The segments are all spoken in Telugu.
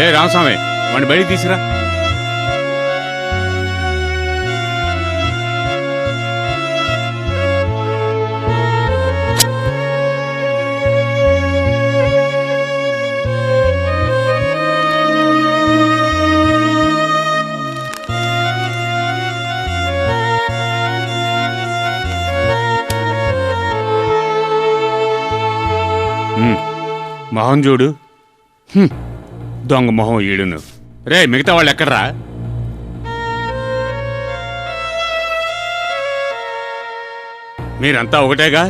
ఏ రామస్వామి వాడిని బయటికి తీసుకురా. మొహం చూడు, దొంగ మొహం ఈడును. రే మిగతా వాళ్ళు ఎక్కడ్రా? మీరంతా ఒకటేగా?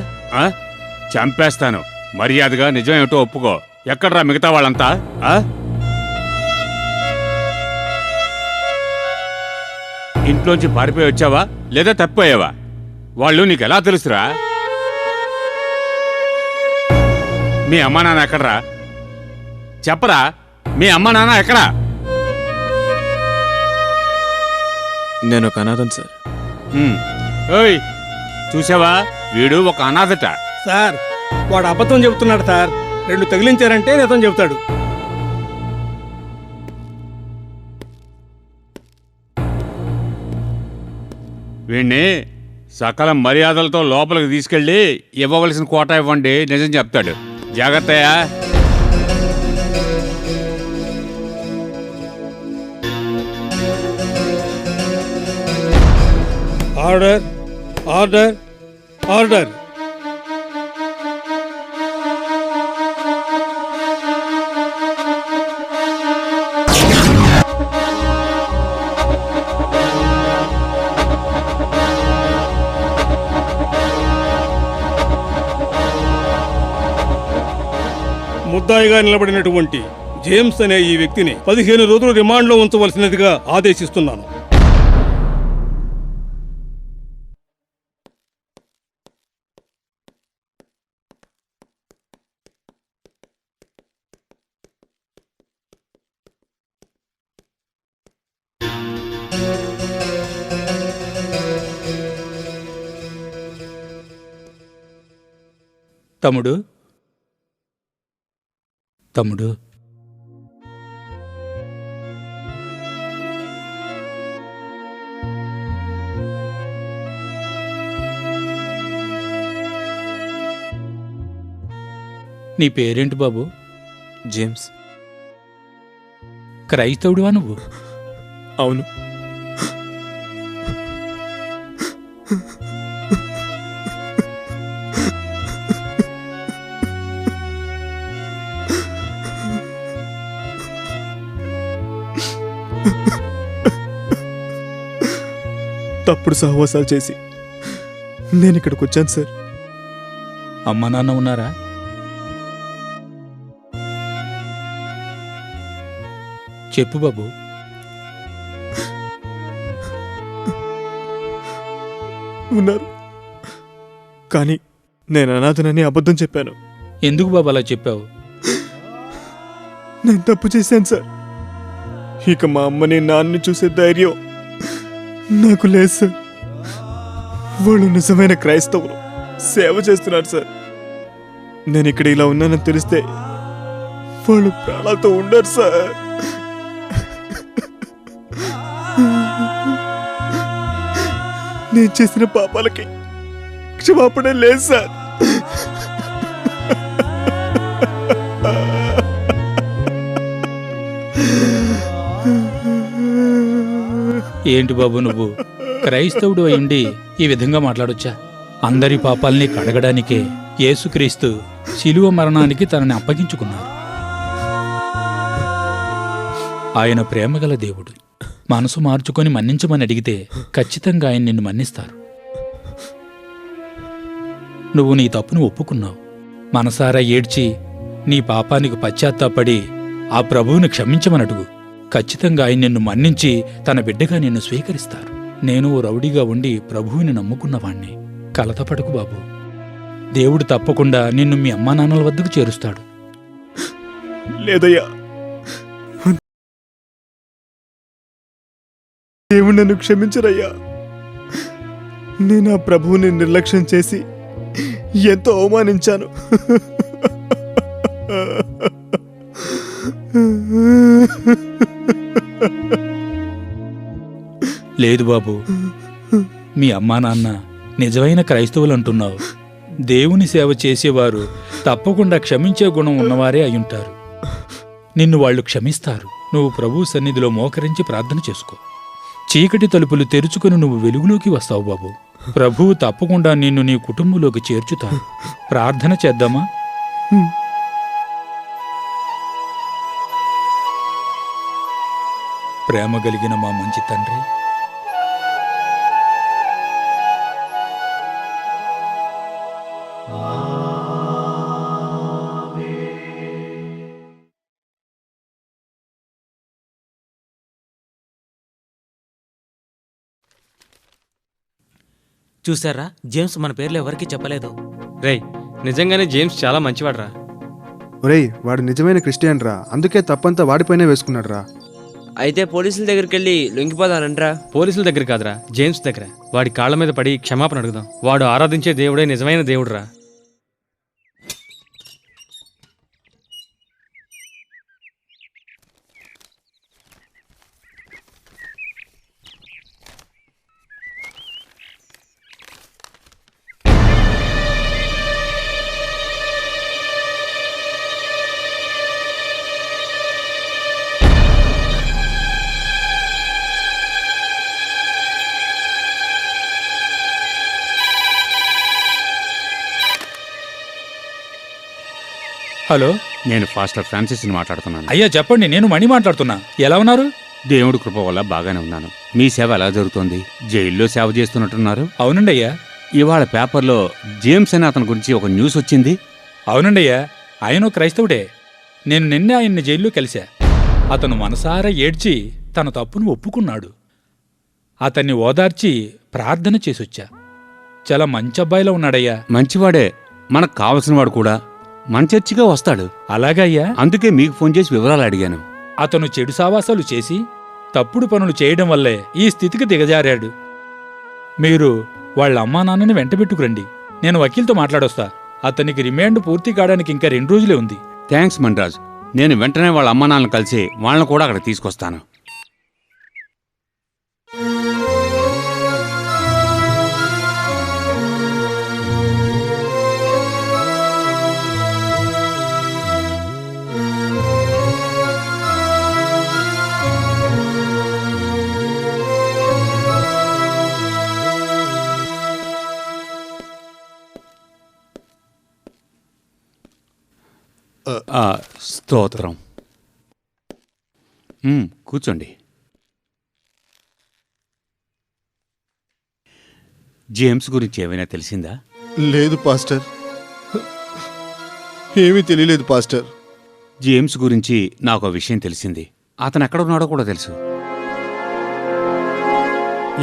చంపేస్తాను. మర్యాదగా నిజమేమిటో ఒప్పుకో. ఎక్కడ్రా మిగతా వాళ్ళంతా? ఇంట్లోంచి పారిపోయి వచ్చావా లేదా తప్పిపోయావా? వాళ్ళు నీకెలా తెలుసురా? మీ అమ్మా నాన్న ఎక్కడ్రా? చెప్పరా, మీ అమ్మా నాన్న ఎక్కడా? నేను ఒక అనాథం సార్. ఓయ్ చూసావా, వీడు ఒక అనాథట. సార్ వాడు అబద్ధం చెబుతున్నాడు సార్. 2 తగిలించారంటే నిజం చెబుతాడు. వీణ్ణి సకల మర్యాదలతో లోపలికి తీసుకెళ్ళి ఇవ్వవలసిన కోట ఇవ్వండి, నిజం చెప్తాడు. జాగ్రత్తయా. Order order order. ముద్దాయిగా నిలబడినటువంటి జేమ్స్ అనే ఈ వ్యక్తిని 15 రోజులు రిమాండ్లో ఉంచవలసినదిగా ఆదేశిస్తున్నాను. తమ్ముడు, తమ్ముడు, నీ పేరేంటి బాబు? జేమ్స్. క్రైస్తవుడివా నువ్వు? అవును. తప్పుడు సహవాసాలు చేసి నేను ఇక్కడికి వచ్చాను సార్. అమ్మ నాన్న ఉన్నారా? చెప్పు బాబు. ఉన్నారు, కానీ నేను అనాథనని అబద్ధం చెప్పాను. ఎందుకు బాబు అలా చెప్పావు? నేను తప్పు చేశాను సార్. ఇక మా అమ్మని నాన్నని చూసే ధైర్యం నాకు లేదు సార్. వాళ్ళు నిజమైన క్రైస్తవులు, సేవ చేస్తున్నారు సార్. నేను ఇక్కడ ఇలా ఉన్నానని తెలిస్తే వాళ్ళు ప్రాణాలతో ఉండరు సార్. నేను చేసిన పాపాలకి క్షమాపణ లేదు సార్. ఏంటి బాబు నువ్వు క్రైస్తవుడు అయిండి ఈ విధంగా మాట్లాడొచ్చా? అందరి పాపాల్ని కడగడానికే యేసుక్రీస్తు శిలువ మరణానికి తనని అప్పగించుకున్నారు. ఆయన ప్రేమగల దేవుడు. మనసు మార్చుకొని మన్నించమని అడిగితే ఖచ్చితంగా ఆయన నిన్ను మన్నిస్తారు. నువ్వు నీ తప్పును ఒప్పుకున్నావు. మనసారా ఏడ్చి నీ పాపానికి పశ్చాత్తాపడి ఆ ప్రభువుని క్షమించమని అడుగు. ఖచ్చితంగా ఆయన నిన్ను మన్నించి తన బిడ్డగా నిన్ను స్వీకరిస్తారు. నేను రౌడీగా ఉండి ప్రభువుని నమ్ముకున్నవాణ్ణి. కలతపడకు బాబు. దేవుడు తప్పకుండా నిన్ను మీ అమ్మా నాన్నల వద్దకు చేరుస్తాడు. లేదయ్యా, దేవుడు నన్ను క్షమించరయ్యా. నేను ఆ ప్రభువుని నిర్లక్ష్యం చేసి ఎంతో అవమానించాను. లేదు బాబు, మీ అమ్మా నాన్న నిజమైన క్రైస్తవులు అంటున్నావు. దేవుని సేవ చేసేవారు తప్పకుండా క్షమించే గుణం ఉన్నవారే అయ్యుంటారు. నిన్ను వాళ్ళు క్షమిస్తారు. నువ్వు ప్రభువు సన్నిధిలో మోకరించి ప్రార్థన చేసుకో. చీకటి తలుపులు తెరుచుకుని నువ్వు వెలుగులోకి వస్తావు బాబు. ప్రభువు తప్పకుండా నిన్ను నీ కుటుంబంలోకి చేర్చుతారు. ప్రార్థన చేద్దామా? ప్రేమ కలిగిన మా మంచి తండ్రి, చూసారా, జేమ్స్ మన పేర్లు ఎవరికీ చెప్పలేదు. రేయ్, నిజంగానే జేమ్స్ చాలా మంచివాడ్రా. ఒరేయ్, వాడు నిజమైన క్రిస్టియన్ రా, అందుకే తప్పంతా వాడిపైనే వేసుకున్నాడు రా. అయితే పోలీసుల దగ్గరికి వెళ్ళి లొంగిపోదానంట్రా. పోలీసుల దగ్గర కాదురా, జేమ్స్ దగ్గర. వాడి కాళ్ళ మీద పడి క్షమాపణ అడుగుదాం. వాడు ఆరాధించే దేవుడే నిజమైన దేవుడురా. హలో. నేను ఫాస్టర్ ఫ్రాన్సిస్ని మాట్లాడుతున్నాను. అయ్యా చెప్పండి, నేను మణి మాట్లాడుతున్నా. ఎలా ఉన్నారు? దేవుడి కృప వల్ల బాగానే ఉన్నాను. మీ సేవ ఎలా జరుగుతోంది? జైల్లో సేవ చేస్తున్నట్టున్నారు. అవునండి అయ్యా. ఇవాళ పేపర్లో జేమ్స్ అని అతని గురించి ఒక న్యూస్ వచ్చింది. అవునండి అయ్యా, ఆయన క్రైస్తవుడే. నేను నిన్నే ఆయన్ని జైల్లో కలిశా. అతను మనసారా ఏడ్చి తన తప్పును ఒప్పుకున్నాడు. అతన్ని ఓదార్చి ప్రార్థన చేసొచ్చా. చాలా మంచి అబ్బాయిలా ఉన్నాడయ్యా. మంచివాడే, మనకు కావలసిన వాడు కూడా. మన చర్చిగా వస్తాడు. అలాగయ్యా. అందుకే మీకు ఫోన్ చేసి వివరాలు అడిగాను. అతను చెడు సావాసాలు చేసి తప్పుడు పనులు చేయడం వల్లే ఈ స్థితికి దిగజారాడు. మీరు వాళ్ళ అమ్మా నాన్నని వెంటబెట్టుకురండి. నేను వకీల్తో మాట్లాడొస్తా. అతనికి రిమాండ్ పూర్తి కావడానికి ఇంకా 2 రోజులే ఉంది. థ్యాంక్స్ మన్రాజ్. నేను వెంటనే వాళ్ళ అమ్మా నాన్నలు కలిసి వాళ్ళని కూడా అక్కడ తీసుకొస్తాను. స్తోత్రం. కూర్చోండి. జేమ్స్ గురించి ఏమైనా తెలిసిందా? లేదు పాస్టర్, ఏమీ తెలియలేదు పాస్టర్. జేమ్స్ గురించి నాకు విషయం తెలిసింది. అతను ఎక్కడున్నాడో కూడా తెలుసు.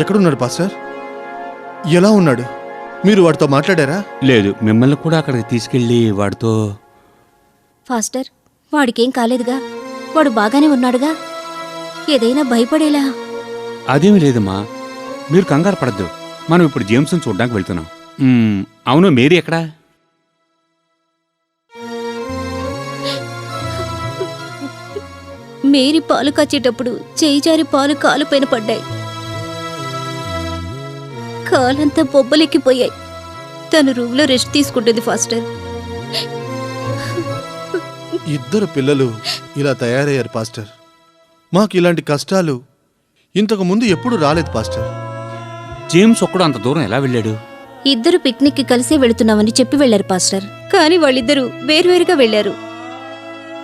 ఎక్కడున్నాడు పాస్టర్? ఎలా ఉన్నాడు? మీరు వాడితో మాట్లాడారా? లేదు, మిమ్మల్ని కూడా అక్కడికి తీసుకెళ్ళి వాడితో. ఫాస్టర్, వాడికేం కాలేదుగా? వాడు బాగానే ఉన్నాడుగా? ఏదైనా భయపడేలా? అదేమీ లేదమ్మా, మీరు కంగారు పడద్దు. మనం ఇప్పుడు జేమ్స్ని చూడ్డానికి వెళ్తున్నాం. అవును, మేరీ ఎక్కడా? మేరీ పాలు కాచేటప్పుడు చేయి జారి పాలు కాలుపైన పడ్డాయి. కాలంతా బొబ్బలెక్కిపోయాయి. తను రూమ్లో రెస్ట్ తీసుకుంటుంది ఫాస్టర్. ఇద్దరు పిల్లలు ఇలా తయారయ్యారు పాస్టర్. మాకు ఇలాంటి కష్టాలు ఇంతకు ముందు ఎప్పుడు రాలేదు పాస్టర్. జేమ్స్ ఒక్కడు అంత దూరం ఎలా వెళ్ళాడు? ఇద్దరు పిక్నిక్కి కలిసే వెళుతున్నామని చెప్పి వెళ్లారు పాస్టర్. కానీ వాళ్ళిద్దరూ వేర్వేరుగా వెళ్లారు.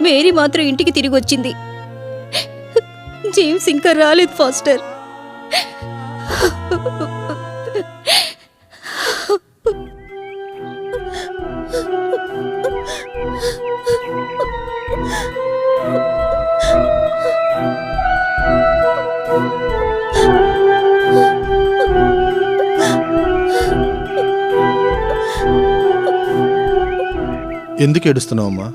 మేరీ మాత్రం ఇంటికి తిరిగి వచ్చింది. జేమ్స్ ఇంకా రాలేదు ఫాస్టర్. ఎందుకు ఏడుస్తున్నావమ్మా?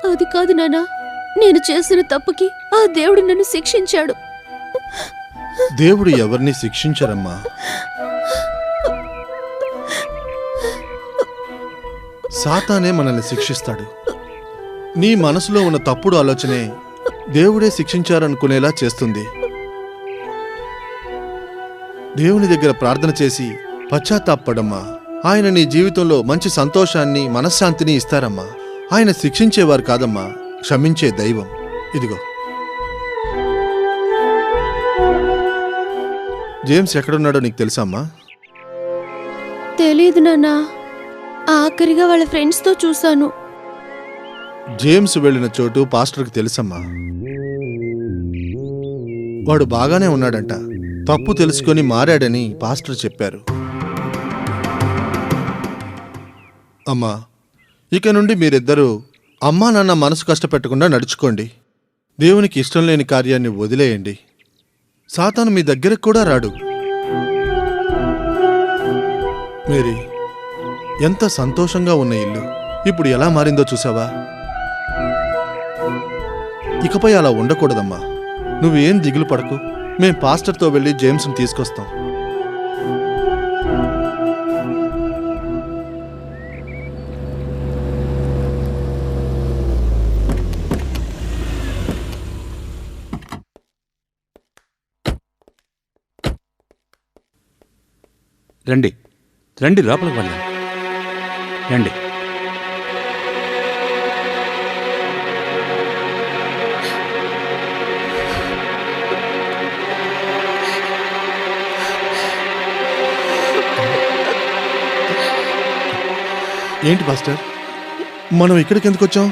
అది కాదు నాన్నా, నేను చేసిన తప్పుకి ఆ దేవుడు నన్ను శిక్షించాడు. దేవుడు ఎవరిని శిక్షించరమ్మా. సాతానే మనల్ని శిక్షిస్తాడు. నీ మనసులో ఉన్న తప్పుడు ఆలోచనే దేవుడే శిక్షించారనుకునేలా చేస్తుంది. దేవుని దగ్గర ప్రార్థన చేసి పశ్చాత్తాపడమ్మా. ఆయన నీ జీవితంలో మంచి సంతోషాన్ని, మనశ్శాంతిని ఇస్తారమ్మా. ఆయన శిక్షించేవారు కాదమ్మా, క్షమించే దైవం. ఇదిగో. జేమ్స్ ఎక్కడున్నాడో నీకు తెలుసా అమ్మా? తెలీదు నాన్నా. ఆఖరిగా వాళ్ళ ఫ్రెండ్స్తో చూశాను. జేమ్స్ వెళ్ళిన చోటు పాస్టర్కి తెలుసమ్మా. వాడు బాగానే ఉన్నాడంట. తప్పు తెలుసుకొని మారాడని పాస్టర్ చెప్పారు. అమ్మా, ఇక నుండి మీరిద్దరూ అమ్మా నాన్న మనసు కష్టపెట్టకుండా నడుచుకోండి. దేవునికి ఇష్టం లేని కార్యాన్ని వదిలేయండి. సాతాను మీ దగ్గరకు కూడా రాడు. మేరీ, ఎంత సంతోషంగా ఉన్న ఇల్లు ఇప్పుడు ఎలా మారిందో చూసావా? ఇకపై అలా ఉండకూడదమ్మా. నువ్వేం దిగులు పడకు. మేం పాస్టర్తో వెళ్ళి జేమ్స్ని తీసుకొస్తాం. రండి రండి, లోపలికి వెళ్దాం. రండి. ఏంటి పాస్టర్, మనం ఇక్కడికి ఎందుకు వచ్చాం?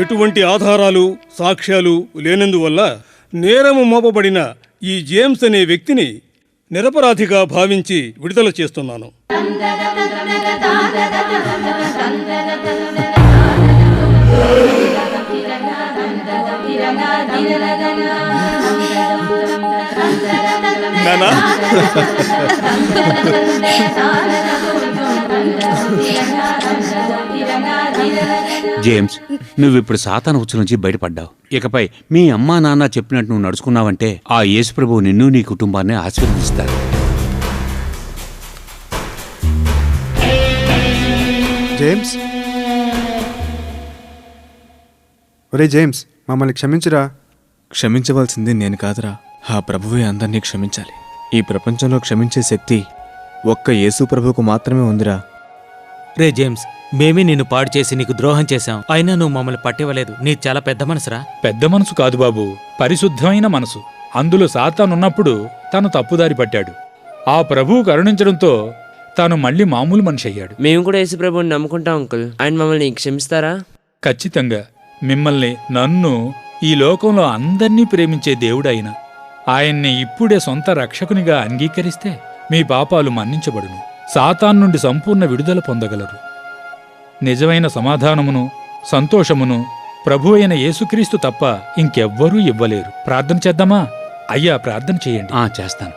ఎటువంటి ఆధారాలు, సాక్ష్యాలు లేనందువల్ల నేరము మోపబడిన ఈ జేమ్స్ అనే వ్యక్తిని నిరపరాధిగా భావించి విడుదల చేస్తున్నాను. నానా, జేమ్స్, నువ్విప్పుడు సాతాను ఉచ్చు నుంచి బయటపడ్డావు. ఇకపై మీ అమ్మా నాన్న చెప్పినట్టు నువ్వు నడుచుకున్నావంటే ఆ యేసుప్రభువు నిన్ను నీ కుటుంబాన్ని ఆశీర్వదిస్తారు. జేమ్స్, ఒరే జేమ్స్, మమ్మల్ని క్షమించురా. క్షమించవలసింది నేను కాదురా, ఆ ప్రభువే అందరినీ క్షమించాలి. ఈ ప్రపంచంలో క్షమించే శక్తి ఒక్క యేసు ప్రభువుకు మాత్రమే ఉందిరా. రే జేమ్స్, మేమే నిన్ను పాడు చేసి నీకు ద్రోహం చేశాం, అయినా నువ్వు మమ్మల్ని పట్టివ్వలేదు. నీది చాలా పెద్ద మనసురా. పెద్ద మనసు కాదు బాబు, పరిశుద్ధమైన మనసు. అందులో సాతానున్నప్పుడు తను తప్పుదారి పట్టాడు. ఆ ప్రభువు కరుణించడంతో తాను మళ్ళీ మామూలు మనిషి అయ్యాడు. మేము కూడా యేసు ప్రభువుని నమ్ముకుంటాం అంకుల్. ఆయన మమ్మల్ని క్షమిస్తారా? ఖచ్చితంగా. మిమ్మల్ని, నన్ను, ఈ లోకంలో అందర్నీ ప్రేమించే దేవుడాయన ఆయన్ని ఇప్పుడే సొంత రక్షకునిగా అంగీకరిస్తే మీ పాపాలు మన్నించబడును. సాతాన్ నుండి సంపూర్ణ విడుదల పొందగలరు. నిజమైన సమాధానమును, సంతోషమును ప్రభు అయిన యేసుక్రీస్తు తప్ప ఇంకెవ్వరూ ఇవ్వలేరు. ప్రార్థన చేద్దామా? అయ్యా, ప్రార్థన చేయండి. చేస్తాను.